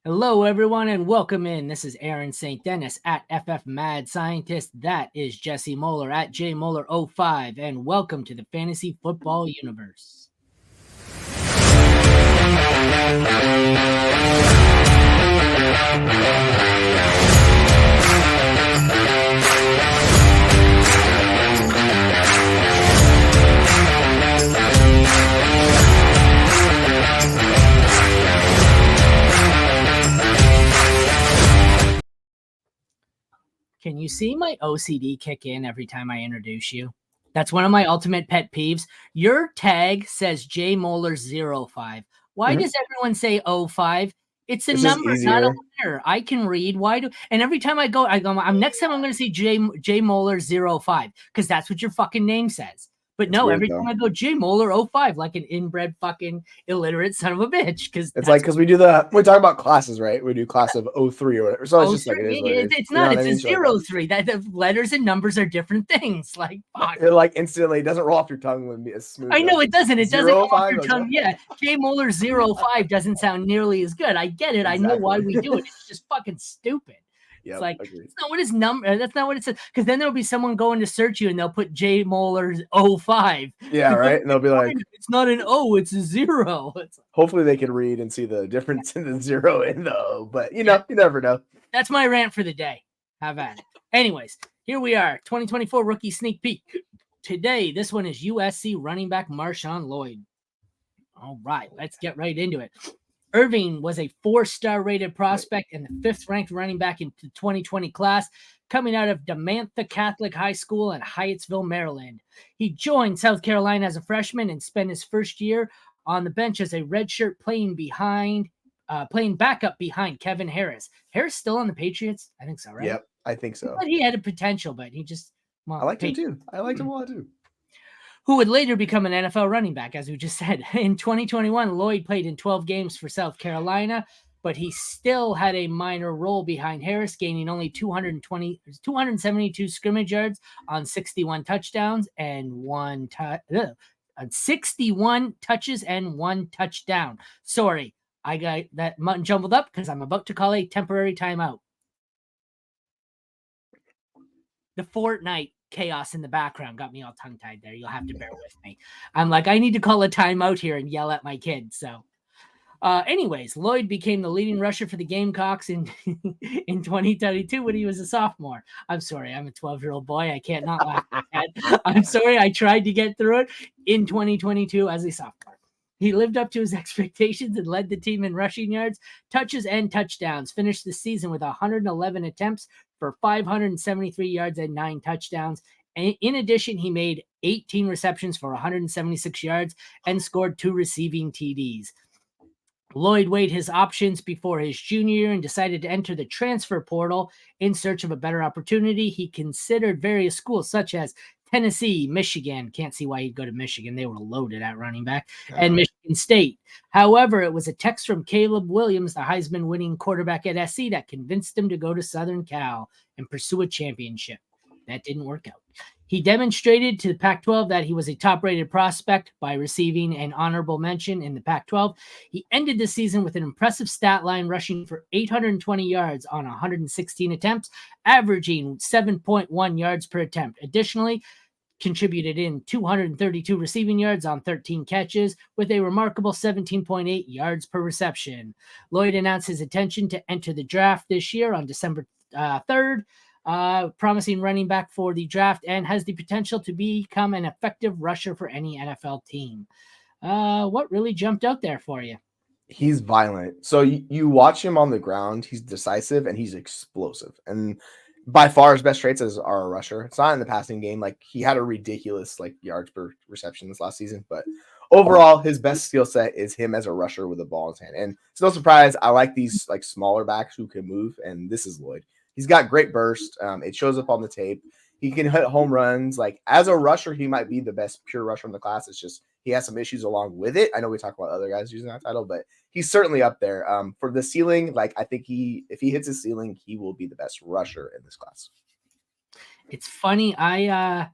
Hello, everyone, and welcome in. This is Aaron St. Denis at FFMadScientist. That is Jesse Moeller at JMoeller05, and welcome to the Fantasy Football Universe. Can you see my OCD kick in every time I introduce you? That's one of my ultimate pet peeves. Your tag says JMoeller05. Why does everyone say 05? It's a number, not a letter. I can read. And every time I go, next time I'm going to say JMoeller05 because that's what your fucking name says. But no, every time I go JMoeller05, like an inbred fucking illiterate son of a bitch. Because it's like, because we talk about classes, right? We do class of 03 or whatever. So it's just like, it is what it is. It's not, it's a 03. That the letters and numbers are different things. Like, fuck. It like instantly doesn't roll off your tongue when it's smooth. I know it doesn't. It doesn't roll off your tongue. Yeah. JMoeller05 doesn't sound nearly as good. I get it. Exactly. I know why we do it. It's just fucking stupid. It's like, it's not what his number, that's not what it says. Because then there'll be someone going to search you and they'll put JMoeller05. Yeah, right. And they'll be like, it's not an O, it's a 0. Hopefully they can read and see the difference in the 0 and the O. But you never know. That's my rant for the day. Have at it. Anyways, here we are, 2024 rookie sneak peek. Today, this one is USC running back Marshawn Lloyd. All right, let's get right into it. Irving was a 4-star rated prospect and the 5th ranked running back in the 2020 class, coming out of DeMatha Catholic High School in Hyattsville, Maryland. He joined South Carolina as a freshman and spent his first year on the bench as a redshirt playing backup behind Kevin Harris. Harris still on the Patriots? I think so, right? Yep, I think so. But he had a potential, but he just... Well, I liked him too. I liked him a lot too. Who would later become an NFL running back, as we just said. In 2021, Lloyd played in 12 games for South Carolina, but he still had a minor role behind Harris, gaining only 272 scrimmage yards on 61 touchdowns and 61 touches and 1 touchdown. Sorry, I got that jumbled up because I'm about to call a temporary timeout. The Fortnite chaos in the background got me all tongue-tied there. You'll have to bear with me. I'm like, I need to call a timeout here and yell at my kid. So anyways, Lloyd became the leading rusher for the Gamecocks in 2022 when he was a sophomore. I'm sorry, I'm a 12-year-old boy. I can't not laugh at that. I'm sorry, I tried to get through it in 2022 as a sophomore. He lived up to his expectations and led the team in rushing yards, touches, and touchdowns. Finished the season with 111 attempts for 573 yards and 9 touchdowns. In addition, he made 18 receptions for 176 yards and scored 2 receiving TDs. Lloyd weighed his options before his junior year and decided to enter the transfer portal in search of a better opportunity. He considered various schools such as Tennessee, Michigan. Can't see why he'd go to Michigan. They were loaded at running back. And Michigan State. However, it was a text from Caleb Williams, the Heisman-winning quarterback at SC, that convinced him to go to Southern Cal and pursue a championship. That didn't work out. He demonstrated to the Pac-12 that he was a top-rated prospect by receiving an honorable mention in the Pac-12. He ended the season with an impressive stat line, rushing for 820 yards on 116 attempts, averaging 7.1 yards per attempt. Additionally, contributed in 232 receiving yards on 13 catches with a remarkable 17.8 yards per reception. Lloyd announced his intention to enter the draft this year on December 3rd. Promising running back for the draft and has the potential to become an effective rusher for any NFL team. What really jumped out there for you? He's violent. So you watch him on the ground. He's decisive and he's explosive. And by far his best traits are a rusher. It's not in the passing game. Like, he had a ridiculous yards per reception this last season, but overall his best skill set is him as a rusher with a ball in his hand. And it's no surprise, I like these smaller backs who can move, and this is Lloyd. He's got great burst. It shows up on the tape. He can hit home runs. As a rusher, he might be the best pure rusher in the class. It's just he has some issues along with it. I know we talk about other guys using that title, but he's certainly up there. For the ceiling, I think if he hits his ceiling, he will be the best rusher in this class. It's funny. I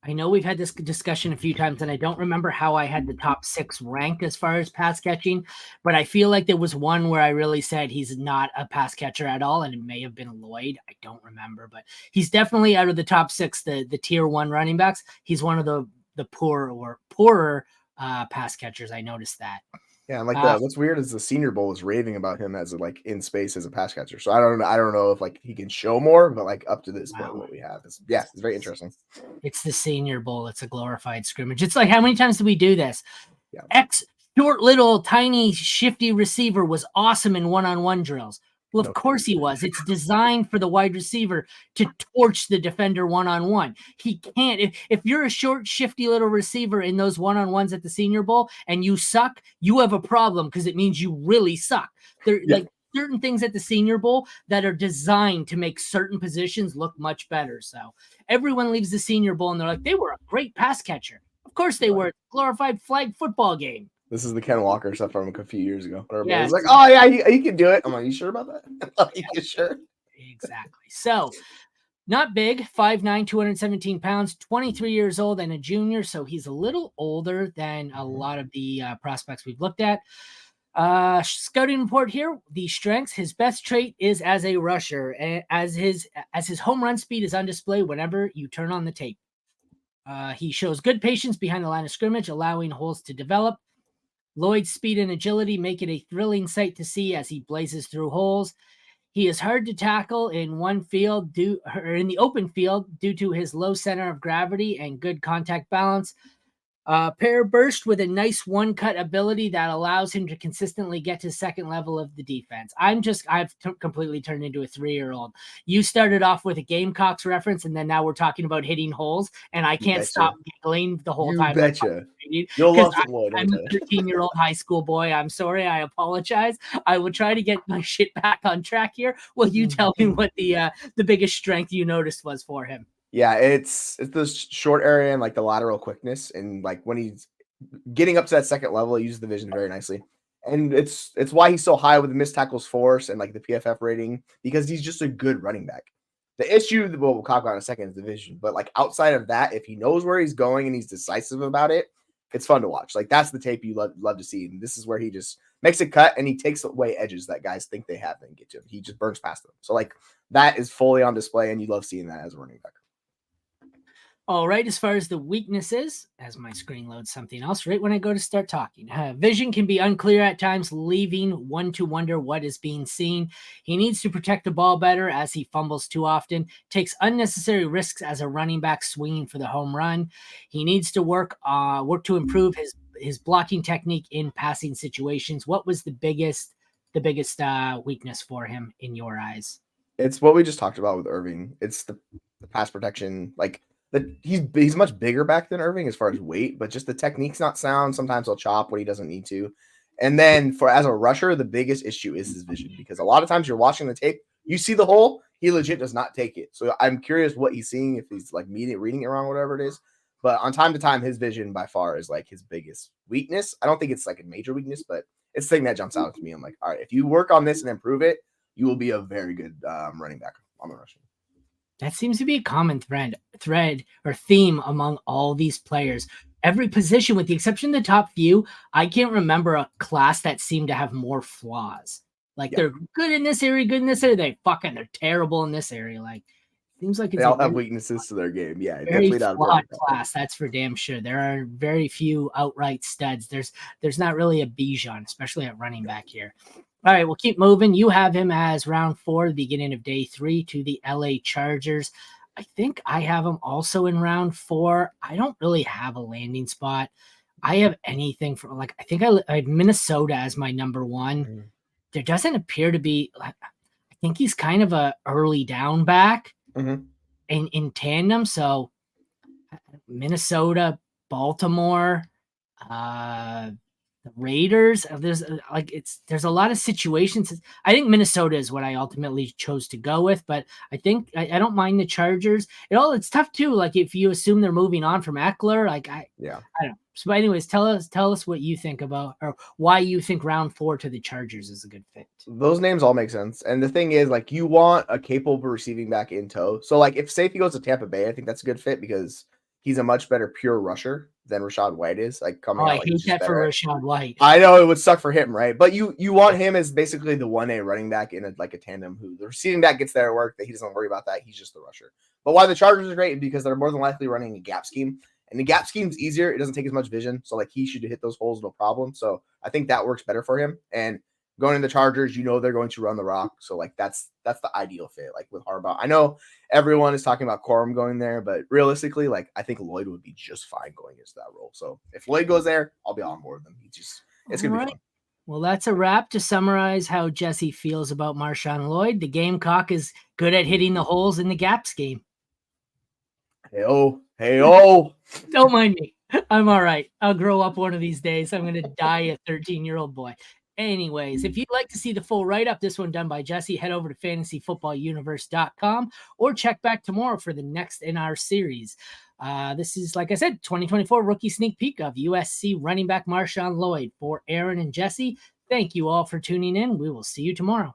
I know we've had this discussion a few times, and I don't remember how I had the top 6 ranked as far as pass catching, but I feel like there was one where I really said he's not a pass catcher at all, and it may have been Lloyd. I don't remember, but he's definitely out of the top 6, the tier 1 running backs. He's one of the poorer pass catchers. I noticed that. Yeah, and like what's weird is the Senior Bowl is raving about him as like in space as a pass catcher. So I don't know if like he can show more, but like up to this point, what we have is it's very interesting. It's the Senior Bowl. It's a glorified scrimmage. It's like, how many times do we do this? Yeah. X short, little, tiny, shifty receiver was awesome in one-on-one drills. Well, of course he was. It's designed for the wide receiver to torch the defender one-on-one. He can't. If you're a short, shifty little receiver in those one-on-ones at the Senior Bowl and you suck, you have a problem because it means you really suck. Like certain things at the Senior Bowl that are designed to make certain positions look much better. So everyone leaves the Senior Bowl and they're like, they were a great pass catcher. Of course they were. Glorified flag football game. This is the Ken Walker stuff from a few years ago. Yeah, it's like, oh yeah, he can do it. I'm like, you sure about that? You sure? Exactly. So not big, 5'9", 217 pounds, 23 years old and a junior. So he's a little older than a lot of the prospects we've looked at. Scouting report here, the strengths, his best trait is as a rusher, and as his home run speed is on display whenever you turn on the tape. He shows good patience behind the line of scrimmage, allowing holes to develop. Lloyd's speed and agility make it a thrilling sight to see as he blazes through holes. He is hard to tackle in in the open field due to his low center of gravity and good contact balance. Pair burst with a nice one-cut ability that allows him to consistently get to second level of the defense. I've completely turned into a 3-year-old. You started off with a Gamecocks reference, and then now we're talking about hitting holes, and I can't stop giggling the whole time. Betcha. You'll love some Lloyd. I'm a 13-year-old high school boy. I'm sorry. I apologize. I will try to get my shit back on track here. Will you tell me what the biggest strength you noticed was for him? Yeah, it's the short area and like the lateral quickness, and like when he's getting up to that second level, he uses the vision very nicely. And it's why he's so high with the missed tackles force and like the PFF rating, because he's just a good running back. The issue that we'll talk about in a second is the vision, but like outside of that, if he knows where he's going and he's decisive about it, it's fun to watch. Like that's the tape you love to see. And this is where he just makes a cut and he takes away edges that guys think they have and get to him. He just burns past them. So like that is fully on display, and you love seeing that as a running back. All right, as far as the weaknesses, as my screen loads something else right when I go to start talking. Vision can be unclear at times, leaving one to wonder what is being seen. He needs to protect the ball better as he fumbles too often, takes unnecessary risks as a running back swinging for the home run. He needs to work to improve his blocking technique in passing situations. What was the biggest weakness for him in your eyes? It's what we just talked about with Irving. It's the pass protection. Like he's much bigger back than Irving as far as weight, but just the technique's not sound. Sometimes he'll chop when he doesn't need to. And then as a rusher, the biggest issue is his vision, because a lot of times you're watching the tape, you see the hole, he legit does not take it. So I'm curious what he's seeing, if he's like reading it wrong, whatever it is. But on time to time, his vision by far is like his biggest weakness. I don't think it's like a major weakness, but it's the thing that jumps out to me. I'm like, all right, if you work on this and improve it, you will be a very good running back on the rushing. That seems to be a common thread or theme among all these players. Every position, with the exception of the top few, I can't remember a class that seemed to have more flaws. Like they're good in this area, they're terrible in this area. Like seems like they all have weaknesses to their game. Yeah, very flawed class. That's for damn sure. There are very few outright studs. There's not really a Bijan, especially at running back here. All right, we'll keep moving. You have him as round 4, the beginning of day 3, to the LA Chargers. I think I have him also in round 4. I don't really have a landing spot. I have anything from I think I have Minnesota as my number 1. Mm-hmm. There doesn't appear to be I think he's kind of a early down back in tandem. So Minnesota, Baltimore, the Raiders, there's a lot of situations. I think Minnesota is what I ultimately chose to go with, but I think I don't mind the Chargers. It's tough too. Like if you assume they're moving on from Eckler, I don't know. So anyways, tell us what you think about, or why you think round 4 to the Chargers is a good fit. Those names all make sense. And the thing is, like, you want a capable receiving back in tow. So like if he goes to Tampa Bay, I think that's a good fit, because he's a much better pure rusher than Rachaad White is. Like coming Oh, out, I like he's hate just that for better. Rachaad White. I know it would suck for him, right? But you want him as basically the 1A running back in a tandem who the receiving back gets their work, that he doesn't worry about that. He's just the rusher. But why the Chargers are great is because they're more than likely running a gap scheme. And the gap scheme's easier. It doesn't take as much vision. So like he should hit those holes, no problem. So I think that works better for him. And going in the Chargers, they're going to run the rock. So like that's the ideal fit, like with Harbaugh. I know everyone is talking about Corum going there, but realistically, like I think Lloyd would be just fine going into that role. So if Lloyd goes there, I'll be on board with him. It's gonna be fun. Well, that's a wrap. To summarize how Jesse feels about Marshawn Lloyd, the Gamecock is good at hitting the holes in the gap scheme. Hey-oh. Don't mind me. I'm all right. I'll grow up one of these days. I'm going to die a 13-year-old boy. Anyways, if you'd like to see the full write-up, this one done by Jesse, head over to fantasyfootballuniverse.com or check back tomorrow for the next in our series. This is, like I said, 2024 rookie sneak peek of USC running back Marshawn Lloyd. For Aaron and Jesse, thank you all for tuning in. We will see you tomorrow.